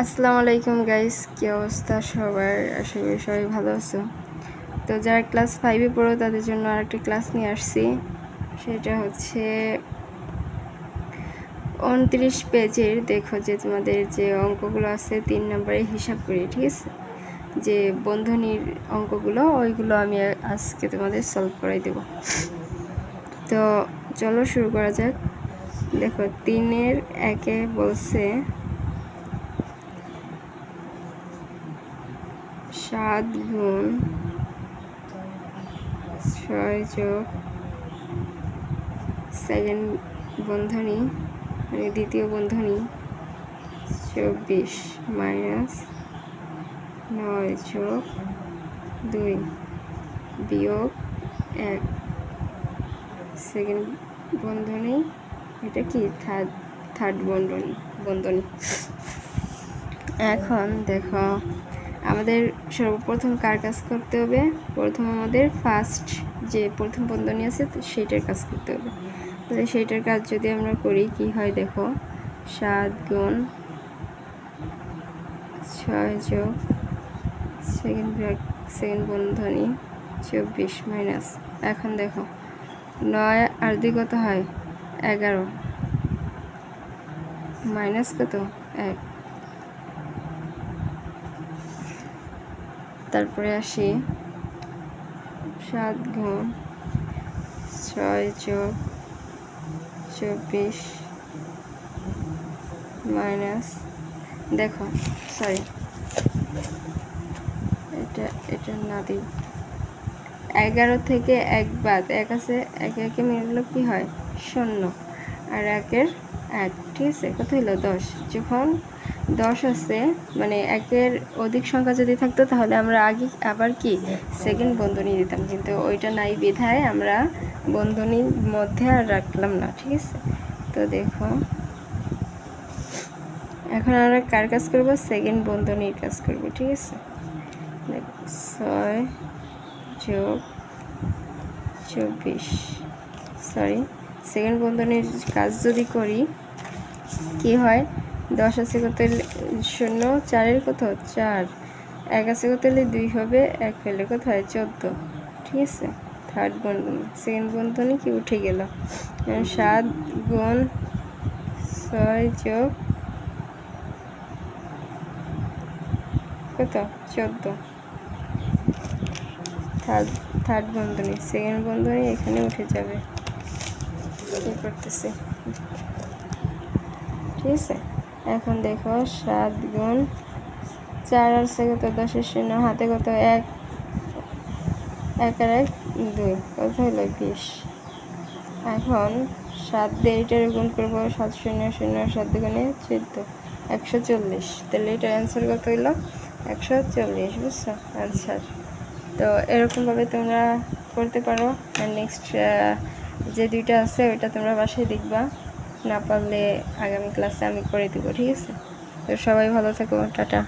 আসসালামু আলাইকুম গাইস, কি অবস্থা সবার? আশা করি সবাই ভালো আছো। তো যারা ক্লাস 5-এ পড়ো তাদের জন্য আরেকটা ক্লাস নিয়ে আসছি। সেটা হচ্ছে 29 পেজের। দেখো যে তোমাদের যে অঙ্কগুলো আছে 3 নম্বরে হিসাব করি, ঠিক আছে? যে বন্ধনীর অঙ্কগুলো ওইগুলো আমি আজকে তোমাদের সলভ করাই দেব। তো চলো শুরু করা যাক। দেখো 3-এর 1-এ বলছে 7 গুণ 6 যোগ সেকেন্ড বন্ধনী মানে দ্বিতীয় বন্ধনী 24 মাইনাস 9 যোগ 2 বিয়োগ 1 সেকেন্ড বন্ধনী। এটা কি থার্ড বন্ধনী। এখন দেখো আমাদের সর্বপ্রথম কার কাজ করতে হবে? প্রথম আমাদের ফার্স্ট যে প্রথম বন্ধনী আছে সেইটার কাজ করতে হবে। তাহলে সেইটার কাজ যদি আমরা করি কি হয় দেখো, 7 গুণ 6 যোগ সেকেন্ড বন্ধনী 24 মাইনাস, এখন দেখো 9 আর 2 কত হয়? 11 মাইনাস কত? 1। তারপরে আসি 7 গুণ 6 যোগ 24 মাইনাস, দেখো সরি এটা না দিই, 11 থেকে 1 বাদ, 1 আছে, 1 মিললে কি হয়? 0 আর 1-এর 1, ঠিক আছে? কত হলো? 10। যখন 10 আছে মানে 1-এর অধিক সংখ্যা যদি থাকতো তাহলে আমরা আবার কি সেকেন্ড বন্ধনী দিতাম, কিন্তু ওইটা নাই বিধায় আমরা বন্ধনীর মধ্যে আর রাখলাম না, ঠিক আছে? তো দেখো এখন আমরা কার কাজ করব? সেকেন্ড বন্ধনীর কাজ করব, ঠিক আছে? দেখো 6 যোগ 24, সরি সেকেন্ড বন্ধনীর কাজ যদি করি কি হয়? 10 আছে কত? 0, 4-এর কত? 4, 1 আছে কত? 2 হবে, 1 পেলে কত হয়? 14, ঠিক আছে? থার্ড বন্ধনী, সেকেন্ড বন্ধনী কি উঠে গেল। 7 গুণ 6 যোগ কত? 14, থার্ড বন্ধনী, সেকেন্ড বন্ধনী এখানে উঠে যাবে। কি করতেছে, ঠিক আছে? এখন দেখো 7 গুণ 4 আছে কত? 10-এর 0, হাতে কত? 1, 1 আর 1 2, কত হলো? 20। এখন 7 দিয়ে এটার গুণ করবো, 7 0 0 7 গুণে 14, 140। তাহলে এটার অ্যান্সার কত হইলো? 140, বুঝছো? অ্যান্সার। তো এরকমভাবে তোমরা করতে পারো। আর নেক্সট যে 2টা আছে ওইটা তোমরা বাসায় দেখবা, না পারলে আগামী ক্লাসে আমি করে দেবো, ঠিক আছে? তো সবাই ভালো থেকো, টাটা।